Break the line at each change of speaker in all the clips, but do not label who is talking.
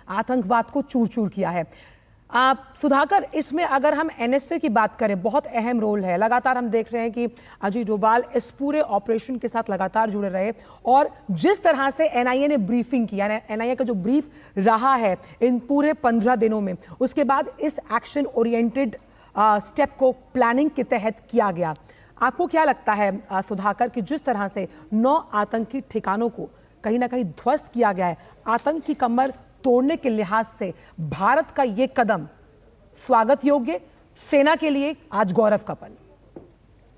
आतंकवाद को चूर चूर किया है। सुधाकर, इसमें अगर हम एनएसए की बात करें, बहुत अहम रोल है। लगातार हम देख रहे हैं कि अजय डोभाल इस पूरे ऑपरेशन के साथ लगातार जुड़े रहे और जिस तरह से एनआईए ने ब्रीफिंग किया, एनआईए का जो ब्रीफ रहा है इन पूरे 15 दिनों में, उसके बाद इस एक्शन ओरिएंटेड स्टेप को प्लानिंग के तहत किया गया। आपको क्या लगता है सुधाकर कि जिस तरह से 9 आतंकी ठिकानों को कहीं ना कहीं ध्वस्त किया गया है, आतंक की कमर तोड़ने के लिहाज से भारत का यह कदम स्वागत योग्य, सेना के लिए आज गौरव का पल?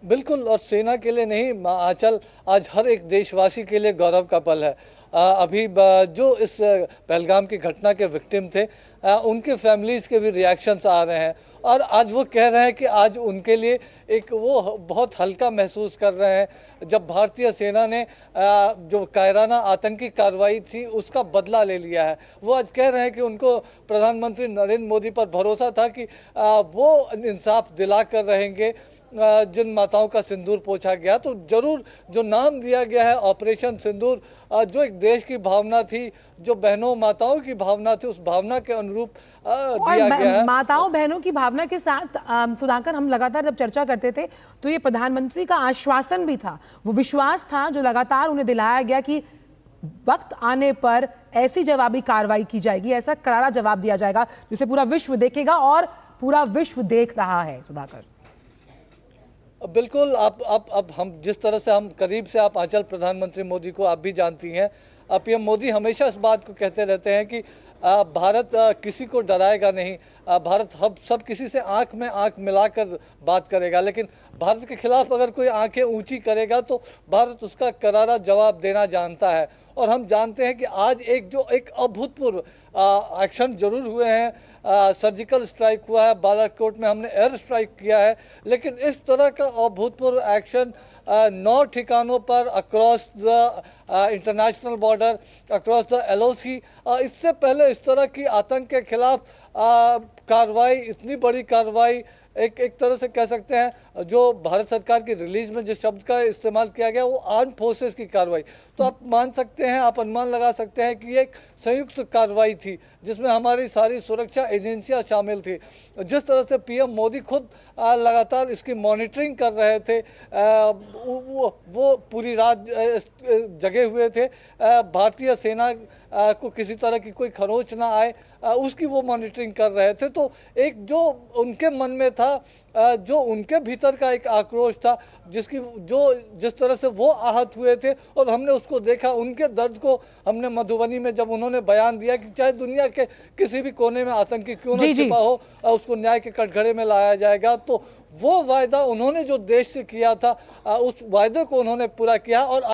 बिल्कुल, और सेना के लिए नहीं आंचल, आज हर एक देशवासी के लिए गौरव का पल है। अभी जो इस पहलगाम की घटना के विक्टिम थे, उनके फैमिलीज़ के भी रिएक्शंस आ रहे हैं और आज वो कह रहे हैं कि आज उनके लिए एक वो बहुत हल्का महसूस कर रहे हैं जब भारतीय सेना ने जो कायराना आतंकी कार्रवाई थी उसका बदला ले लिया है। वो आज कह रहे हैं कि उनको प्रधानमंत्री नरेंद्र मोदी पर भरोसा था कि वो इंसाफ दिला कर रहेंगे जिन माताओं का सिंदूर पोंछा गया। तो जरूर जो नाम दिया गया है ऑपरेशन सिंदूर, जो एक देश की भावना थी, जो बहनों माताओं की भावना थी, उस भावना के अनुरूप दिया गया है।
माताओं बहनों की भावना के साथ सुधाकर, हम लगातार जब चर्चा करते थे तो ये प्रधानमंत्री का आश्वासन भी था, वो विश्वास था जो लगातार उन्हें दिलाया गया कि वक्त आने पर ऐसी जवाबी कार्रवाई की जाएगी, ऐसा करारा जवाब दिया जाएगा जिसे पूरा विश्व देखेगा और पूरा विश्व देख रहा है। सुधाकर,
बिल्कुल, अब हम जिस तरह से हम करीब से आप आंचल प्रधानमंत्री मोदी को आप भी जानती हैं, पीएम मोदी हमेशा इस बात को कहते रहते हैं कि भारत किसी को डराएगा नहीं, भारत सब किसी से आंख में आंख मिलाकर बात करेगा, लेकिन भारत के खिलाफ अगर कोई आंखें ऊंची करेगा तो भारत उसका करारा जवाब देना जानता है। और हम जानते हैं कि आज एक अभूतपूर्व एक्शन जरूर हुए हैं, सर्जिकल स्ट्राइक हुआ है, बालाकोट में हमने एयर स्ट्राइक किया है, लेकिन इस तरह का अभूतपूर्व एक्शन 9 ठिकानों पर across the international border, across the LOC, इससे पहले इस तरह की आतंक के खिलाफ कार्रवाई, इतनी बड़ी कार्रवाई, एक तरह से कह सकते हैं जो भारत सरकार की रिलीज में जिस शब्द का इस्तेमाल किया गया वो आर्म्ड फोर्सेस की कार्रवाई। तो आप मान सकते हैं, आप अनुमान लगा सकते हैं कि एक संयुक्त कार्रवाई थी जिसमें हमारी सारी सुरक्षा एजेंसियां शामिल थी। जिस तरह से पीएम मोदी खुद लगातार इसकी मॉनिटरिंग कर रहे थे, वो पूरी रात जगे हुए थे, भारतीय सेना को किसी तरह की कोई खरोंच ना आए, उसकी वो मॉनिटरिंग कर रहे थे। तो एक जो उनके मन में था, जो उनके भीतर का एक आक्रोश था, जिस तरह से वो आहत हुए थे और हमने उसको देखा, उनके दर्द को हमने मधुबनी में जब उन्होंने बयान दिया कि चाहे दुनिया के किसी भी कोने में आतंकी क्यों न छिपा हो, उसको न्याय के कटघरे में लाया जाएगा। तो वो वायदा उन्होंने जो देश से किया था, उस वायदे को उन्होंने पूरा किया और